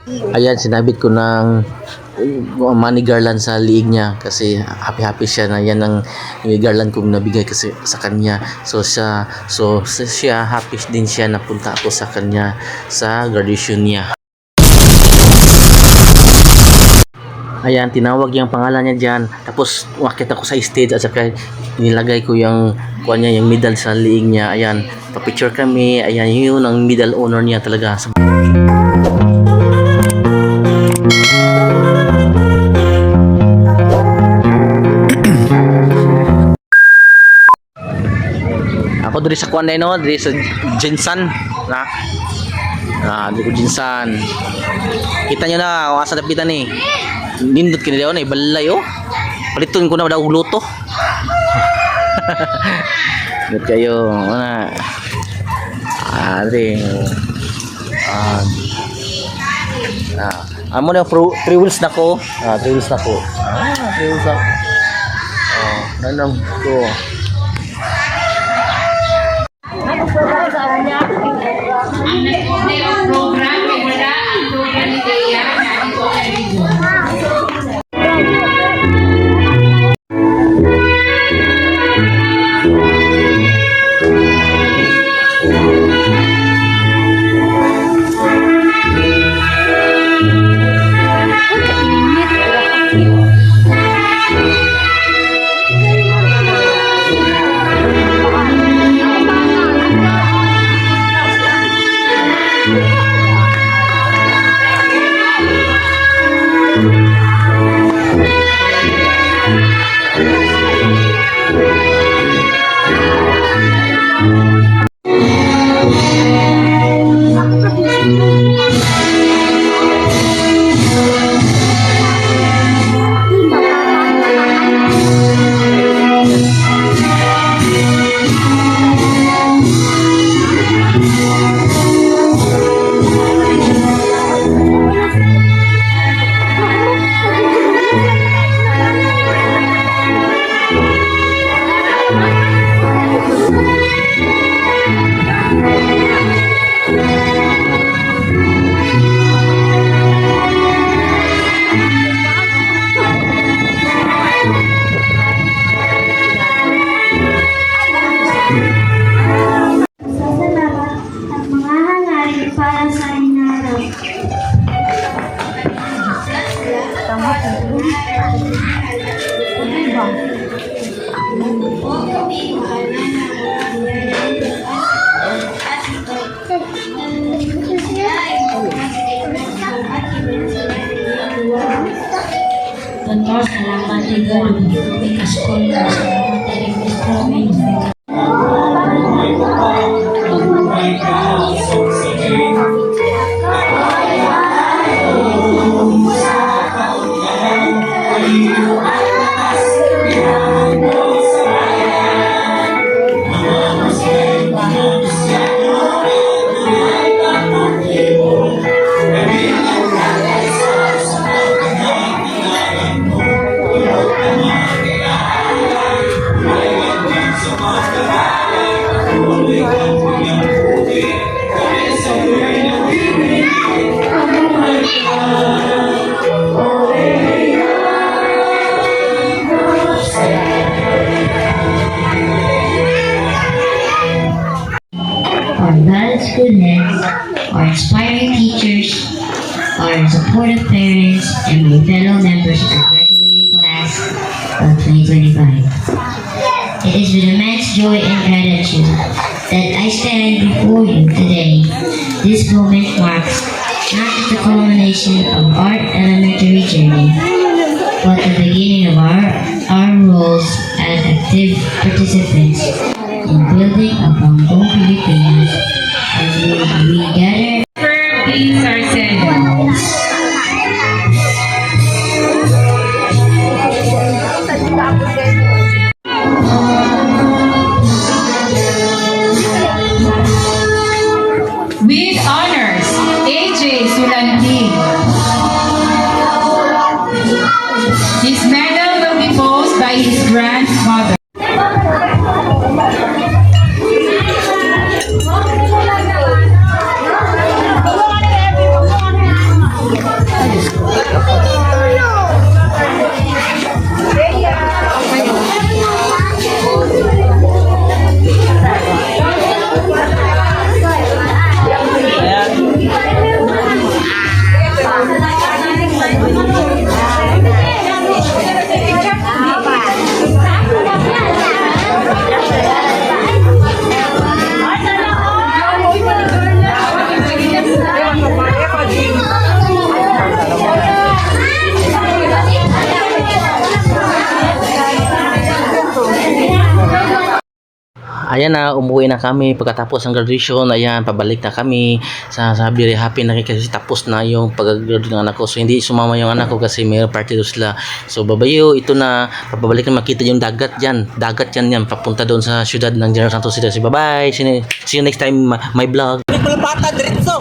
Ayan, sinabit ko ng money garland sa liig niya kasi happy siya na yan ang garland kong nabigay kasi sa kanya. Siya happy din siya na punta ako sa kanya sa graduation niya. Ayan, tinawag yung pangalan niya dyan. Tapos, umakit ako sa stage at saka nilagay ko yung yung medal sa liig niya. Ayan, pa-picture kami. Ayan, yun ang medal honor niya talaga. Ako diri sa kuan no, diri sa Jinsan na. Diri ko Jinsan. Kita nyo na kung asa dapitan ni. Nindot kini daw na balay oh. Paliton ko na daw luto. Nindot kayo ana. Diri. Amo na 3 wheels na ko. 3 wheels na ko. 3 wheels na. Nanang ko. Ang nag-order ang program, may wala ang program ni Dea na ito ay video. Contoh halaman 3 Bekas Kulkas materi Provinsi. Our valid school heads, our inspiring teachers, our supportive parents, and my fellow members of the graduating class of 2025. It is with immense joy and gratitude that I stand before you today. This moment marks not just the culmination of our elementary journey, but the beginning of our roles as active participants in building a Bangong Pilipinas as we gather. Please are said. With honors, AJ Sulanti. His medal will be posed by his grandmother. ayan na, umuwi na kami pagkatapos ng graduation. Ayan, pabalik na kami. Very happy na kasi tapos na yung pag-graduate ng anak ko. So hindi sumama yung anak ko kasi may party doon sila. So babayo, ito na, pabalik na makita yung dagat dyan. Dagat yan, papunta doon sa syudad ng General Santos City. So bye-bye. See you next time, my vlog. Bata, diretso.